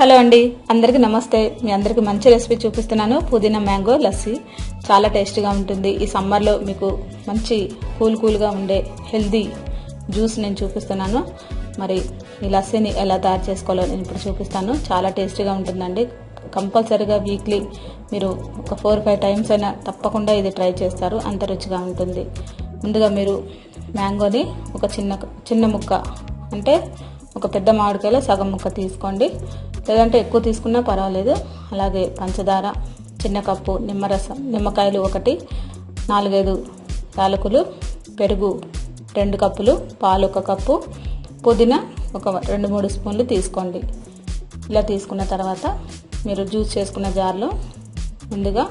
Hello అండి, అందరికీ నమస్తే. మీ అందరికీ మంచి రెసిపీ చూపిస్తున్నాను. పుదీనా మ్యాంగో లస్సీ చాలా టేస్టీగా ఉంటుంది. ఈ సమ్మర్లో మీకు మంచి కూల్గా ఉండే హెల్దీ జ్యూస్ నేను చూపిస్తున్నాను. మరి ఈ లస్సీని ఎలా తయారు చేసుకోవాలో నేను ఇప్పుడు చూపిస్తాను. చాలా టేస్టీగా ఉంటుందండి. కంపల్సరీగా వీక్లీ మీరు ఒక 4-5 టైమ్స్ అయినా తప్పకుండా ఇది ట్రై చేస్తారు. అంత రుచిగా ఉంటుంది. ముందుగా మీరు మ్యాంగోని ఒక చిన్న ముక్క, అంటే ఒక పెద్ద మామిడికాయలో సగం ముక్క తీసుకోండి, లేదంటే ఎక్కువ తీసుకున్నా పర్వాలేదు. అలాగే పంచదార చిన్న కప్పు, నిమ్మకాయలు 1, 4-5 యాలకులు, పెరుగు 2 కప్పులు, పాలు 1 కప్పు, పుదీనా ఒక 2-3 స్పూన్లు తీసుకోండి. ఇలా తీసుకున్న తర్వాత మీరు జ్యూస్ చేసుకున్న జార్లో ముందుగా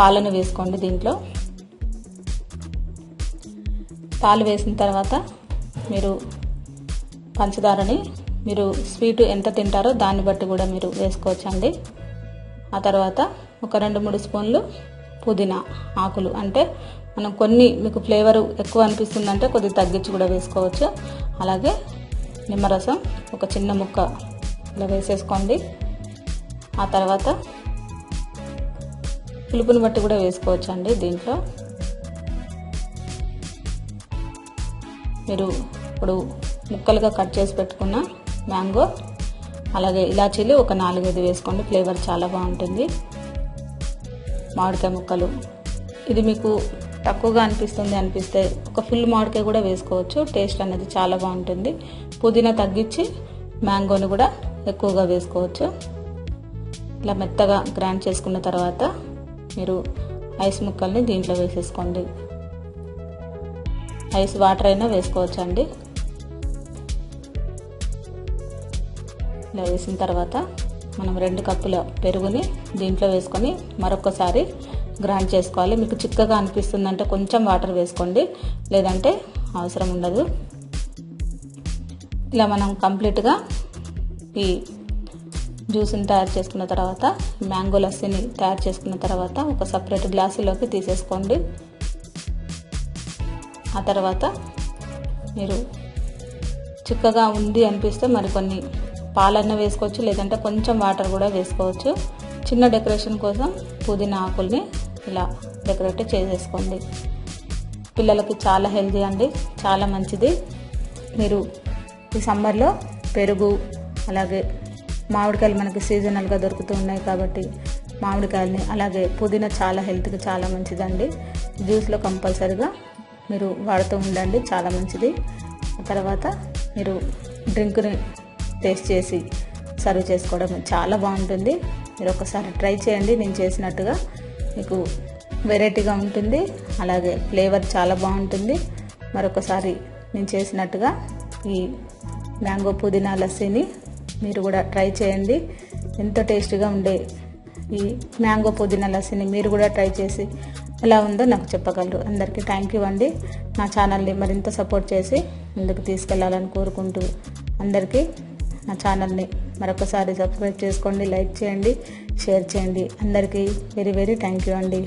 పాలను వేసుకోండి. దీంట్లో పాలు వేసిన తర్వాత మీరు పంచదారని మీరు స్వీట్ ఎంత తింటారో దాన్ని బట్టి కూడా మీరు వేసుకోవచ్చండి. ఆ తర్వాత ఒక 2-3 స్పూన్లు పుదీనా ఆకులు, అంటే మనం కొన్ని మీకు ఫ్లేవర్ ఎక్కువ అనిపిస్తుందంటే కొద్దిగా తగ్గించి కూడా వేసుకోవచ్చు. అలాగే నిమ్మరసం ఒక చిన్న ముక్క ఇలా వేసేసుకోండి. ఆ తర్వాత పులుపుని బట్టి కూడా వేసుకోవచ్చండి. దీంట్లో మీరు ఇప్పుడు ముక్కలుగా కట్ చేసి పెట్టుకున్న మ్యాంగో, అలాగే ఇలాచీలు ఒక 4-5 వేసుకోండి. ఫ్లేవర్ చాలా బాగుంటుంది. మామిడికాయ ముక్కలు, ఇది మీకు తక్కువగా అనిపిస్తే ఒక ఫుల్ మామిడికాయ కూడా వేసుకోవచ్చు. టేస్ట్ అనేది చాలా బాగుంటుంది. పుదీనా తగ్గించి మ్యాంగోని కూడా ఎక్కువగా వేసుకోవచ్చు. ఇలా మెత్తగా గ్రైండ్ చేసుకున్న తర్వాత మీరు ఐస్ ముక్కల్ని దీంట్లో వేసేసుకోండి. ఐస్ వాటర్ అయినా వేసుకోవచ్చు అండి. ఇలా వేసిన తర్వాత మనం 2 కప్పుల పెరుగుని దీంట్లో వేసుకొని మరొకసారి గ్రైండ్ చేసుకోవాలి. మీకు చిక్కగా అనిపిస్తుందంటే కొంచెం వాటర్ వేసుకోండి, లేదంటే అవసరం ఉండదు. ఇలా మనం కంప్లీట్గా ఈ జ్యూస్ని తయారు చేసుకున్న తర్వాత, మ్యాంగో లస్సీని తయారు చేసుకున్న తర్వాత ఒక సపరేట్ గ్లాసులోకి తీసేసుకోండి. ఆ తర్వాత మీరు చిక్కగా ఉంది అనిపిస్తే మరికొన్ని పాలన్న వేసుకోవచ్చు, లేదంటే కొంచెం వాటర్ కూడా వేసుకోవచ్చు. చిన్న డెకరేషన్ కోసం పుదీనా ఆకుల్ని ఇలా డెకరేట్ చేసేసుకోండి. పిల్లలకి చాలా హెల్తీ అండి, చాలా మంచిది. మీరు ఈ సమ్మర్లో పెరుగు, అలాగే మామిడికాయలు మనకి సీజనల్గా దొరుకుతూ ఉన్నాయి కాబట్టి మామిడికాయలని, అలాగే పుదీనా చాలా హెల్త్కి చాలా మంచిదండి. జ్యూస్లో కంపల్సరీగా మీరు వాడుతూ ఉండండి, చాలా మంచిది. ఆ తర్వాత మీరు డ్రింక్ని టేస్ట్ చేసి సర్వ్ చేసుకోవడం చాలా బాగుంటుంది. మీరు ఒకసారి ట్రై చేయండి. నేను చేసినట్టుగా మీకు వెరైటీగా ఉంటుంది, అలాగే ఫ్లేవర్ చాలా బాగుంటుంది. మరొకసారి నేను చేసినట్టుగా ఈ మ్యాంగో పుదీనా లస్సీని మీరు కూడా ట్రై చేయండి. ఎంతో టేస్టీగా ఉండే ఈ మ్యాంగో పుదీనా లస్సీని మీరు కూడా ట్రై చేసి ఎలా ఉందో నాకు చెప్పగలరు. అందరికీ థ్యాంక్ యూ అండి. నా ఛానల్ని మరింత సపోర్ట్ చేసి ముందుకు తీసుకెళ్లాలని కోరుకుంటూ, అందరికీ నా ఛానల్ని మరొకసారి సబ్స్క్రైబ్ చేసుకోండి, లైక్ చేయండి, షేర్ చేయండి. అందరికీ వెరీ థ్యాంక్ యూ అండి.